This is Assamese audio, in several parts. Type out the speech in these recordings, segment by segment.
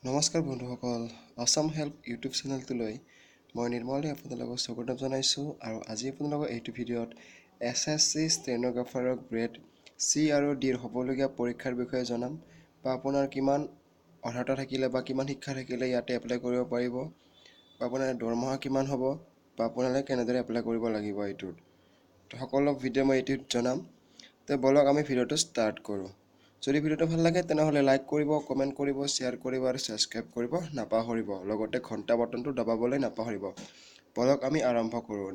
নমস্কাৰ বন্ধুসকল, আসাম হেল্প ইউটিউব চেনেলটোলৈ মই নিৰ্মলে আপোনালোকক স্বাগতম জনাইছোঁ আৰু আজি আপোনালোকৰ এইটো ভিডিঅ'ত SSC ষ্টেন'গ্ৰাফাৰৰ গ্ৰেড C আৰু Dৰ হ'বলগীয়া পৰীক্ষাৰ বিষয়ে জনাম বা আপোনাৰ কিমান অৰ্হতা থাকিলে বা কিমান শিক্ষা থাকিলে ইয়াতে এপ্লাই কৰিব পাৰিব বা আপোনাৰ দৰমহা কিমান হ'ব বা আপোনালোকে কেনেদৰে এপ্লাই কৰিব লাগিব এইটোত। তো সকলো ভিডিঅ' মই এইটোত জনাম। তো বলক আমি ভিডিঅ'টো ষ্টাৰ্ট কৰোঁ। যদি ভিডিঅ'টো ভাল লাগে তেনেহ'লে লাইক কৰিব, কমেণ্ট কৰিব, শ্বেয়াৰ কৰিব আৰু ছাবস্ক্ৰাইব কৰিব নাপাহৰিব। লগতে ঘণ্টা বাটনটো দবাবলৈ নাপাহৰিব। বলক আমি আৰম্ভ কৰোঁ।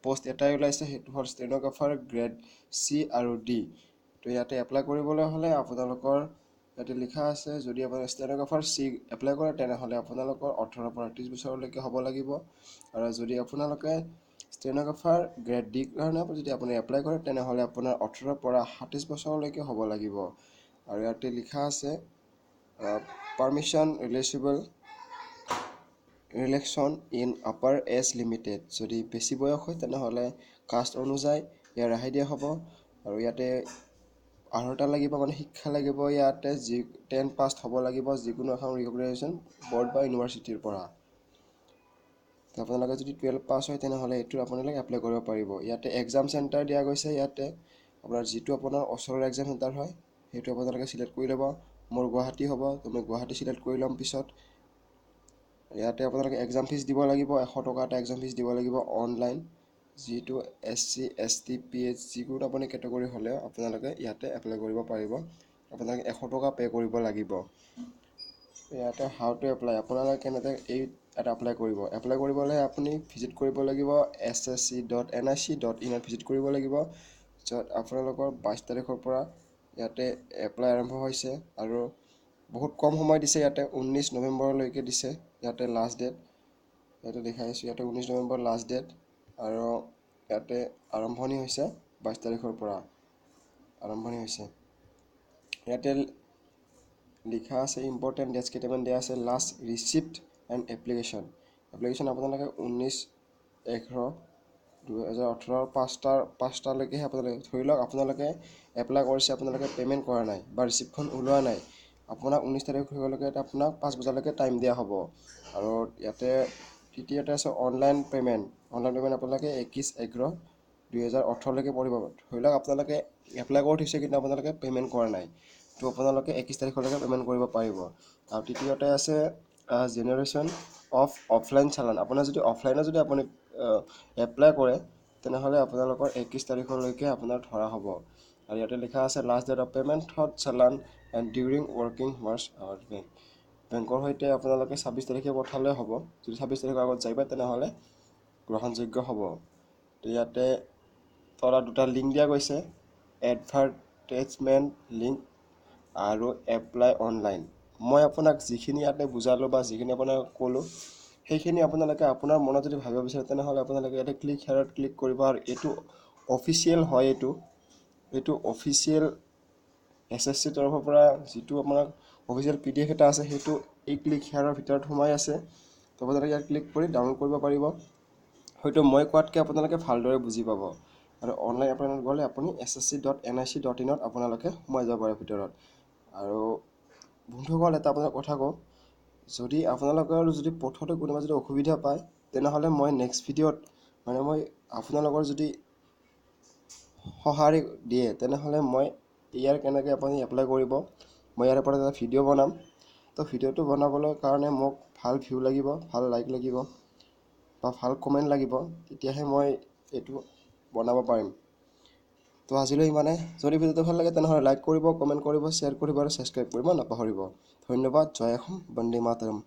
পোষ্ট এটাই ওলাইছে, সেইটো হ'ল ষ্টেন'গ্ৰাফাৰ গ্ৰেড C আৰু D। তো ইয়াতে এপ্লাই কৰিবলৈ হ'লে আপোনালোকৰ ইয়াতে লিখা আছে, যদি আপোনাৰ ষ্টেন'গ্ৰাফাৰ C এপ্লাই কৰে তেনেহ'লে আপোনালোকৰ 18 পৰা 30 বছৰলৈকে হ'ব লাগিব। আৰু যদি আপোনালোকে ষ্টেন'গ্ৰাফাৰ গ্ৰেড D কাৰণে যদি আপুনি এপ্লাই কৰে তেনেহ'লে আপোনাৰ 18 পৰা 27 বছৰলৈকে হ'ব লাগিব। আৰু ইয়াতে লিখা আছে permission relaxation in upper age limited. যদি বেছি বয়স হয় তেনেহ'লে কাষ্ট অনুযায়ী ইয়াৰ ৰেহাই দিয়া হ'ব। আৰু ইয়াতে অৰ্হতা লাগিব, মানে শিক্ষা লাগিব, ইয়াতে 10 পাছ হ'ব লাগিব যিকোনো এখন ৰিকগনাইজেশ্যন বৰ্ড বা ইউনিভাৰ্চিটিৰ পৰা। আপোনালোকে যদি 12 পাছ হয় তেনেহ'লে এইটো আপোনালোকে এপ্লাই কৰিব পাৰিব। ইয়াতে এক্সাম চেণ্টাৰ দিয়া গৈছে। ইয়াতে আপোনাৰ যিটো আপোনাৰ ওচৰৰ এক্সাম চেণ্টাৰ হয় সেইটো আপোনালোকে চিলেক্ট কৰি ল'ব। মোৰ গুৱাহাটী হ'ব, তো মই গুৱাহাটী চিলেক্ট কৰি ল'ম পিছত। ইয়াতে আপোনালোকে এক্সাম ফিজ দিব লাগিব, 100 টকা এটা এক্সাম ফিজ দিব লাগিব অনলাইন। যিটো SC ST PH যিকোনো আপুনি কেটেগৰী হ'লেও আপোনালোকে ইয়াতে এপ্লাই কৰিব পাৰিব। আপোনালোকে 100 টকা পে' কৰিব লাগিব। ইয়াতে হাউ টু এপ্লাই, আপোনালোকে কেনেকৈ এটা এপ্লাই কৰিব। এপ্লাই কৰিবলৈ আপুনি ভিজিট কৰিব লাগিব ssc.nic.in ভিজিট কৰিব লাগিব। য'ত আপোনালোকৰ 22 তাৰিখৰ পৰা ইয়াতে এপ্লাই আৰম্ভ হৈছে আৰু বহুত কম সময় দিছে। ইয়াতে 19 নৱেম্বৰলৈকে দিছে ইয়াতে লাষ্ট ডেট। ইয়াতে দেখাইছোঁ, ইয়াতে 19 নৱেম্বৰ লাষ্ট ডেট আৰু ইয়াতে আৰম্ভণি হৈছে 22 তাৰিখৰ পৰা আৰম্ভণি হৈছে। ইয়াতে লিখা আছে ইম্পৰ্টেণ্ট ডেটছ কেইটামান দিয়া আছে। লাষ্ট ৰিচিপ্ট এণ্ড এপ্লিকেশ্যন আপোনালোকে 19/11/2018 5টালৈকেহে আপোনালোকে ধৰি লওক আপোনালোকে এপ্লাই কৰিছে, আপোনালোকে পে'মেণ্ট কৰা নাই বা ৰিচিপ্টখন ওলোৱা নাই, আপোনাক 19 তাৰিখ হৈ গ'লেকে আপোনাক 5 বজালৈকে টাইম দিয়া হ'ব। আৰু ইয়াতে তৃতীয়তে আছে অনলাইন পে'মেণ্ট আপোনালোকে 21/11/2018লৈকে কৰিব। ধৰি লওক আপোনালোকে এপ্লাই কৰি থৈছে কিন্তু আপোনালোকে পে'মেণ্ট কৰা নাই, তো আপোনালোকে 21 তাৰিখলৈকে পে'মেণ্ট কৰিব পাৰিব। আৰু তৃতীয়তে আছে জেনেৰেশ্যন অফলাইন চালান। আপোনাৰ যদি অফলাইনত যদি আপুনি এপ্লাই কৰে তেনেহ'লে আপোনালোকৰ 21 তাৰিখলৈকে আপোনাৰ ধৰা হ'ব। আৰু ইয়াতে লিখা আছে লাষ্ট ডেট অফ পে'মেণ্ট হট challan and during working hours our bank. বেংকৰ সৈতে আপোনালোকে 26 তাৰিখে পঠালে হ'ব। যদি 26 তাৰিখৰ আগত যায়বা তেনেহ'লে গ্ৰহণযোগ্য হ'ব। তো ইয়াতে তলত দুটা লিংক দিয়া গৈছে, এডভাৰটাইজমেণ্ট লিংক আৰু এপ্লাই অনলাইন। মই আপোনাক যিখিনি ইয়াতে বুজালোঁ বা যিখিনি আপোনাক ক'লোঁ সেইখিনি আপোনালোকে আপোনাৰ মনত যদি ভাবিব বিচাৰে তেনেহ'লে আপোনালোকে ইয়াতে ক্লিক হেয়াৰত ক্লিক কৰিব। আৰু এইটো অফিচিয়েল হয়, এইটো অফিচিয়েল SSC তৰফৰ পৰা যিটো আপোনাৰ অফিচিয়েল PDF এটা আছে সেইটো এই ক্লিক হেয়াৰৰ ভিতৰত সোমাই আছে। তো আপোনালোকে ইয়াত ক্লিক কৰি ডাউনলোড কৰিব পাৰিব। হয়তো মই কোৱাতকৈ আপোনালোকে ভালদৰে বুজি পাব। আৰু অনলাইন এপ্লাইত গ'লে আপুনি ssc.nic.in আপোনালোকে সোমাই যাব পাৰে ভিতৰত। আৰু বন্ধুসকল, এটা আপোনাক কথা কওঁ, যদি আপোনালোকৰ যদি পথতে কোনোবা যদি অসুবিধা পায় তেনেহ'লে মই নেক্সট ভিডিঅ'ত মই আপোনালোকৰ যদি সঁহাৰি দিয়ে তেনেহ'লে মই ইয়াৰ কেনেকৈ আপুনি এপ্লাই কৰিব মই ইয়াৰ ওপৰত এটা ভিডিঅ' বনাম। তো ভিডিঅ'টো বনাবলৈ কাৰণে মোক ভাল ভিউ লাগিব, ভাল লাইক লাগিব বা ভাল কমেণ্ট লাগিব, তেতিয়াহে মই এইটো বনাব পাৰিম। তো আজিলৈ ইমানে। যদি ভিডিঅ'টো ভাল লাগে তেনেহ'লে লাইক কৰিব, কমেণ্ট কৰিব, শ্বেয়াৰ কৰিব আৰু ছাবস্ক্ৰাইব কৰিব নাপাহৰিব। ধন্যবাদ। জয় অসম, বন্দে মাতৰম।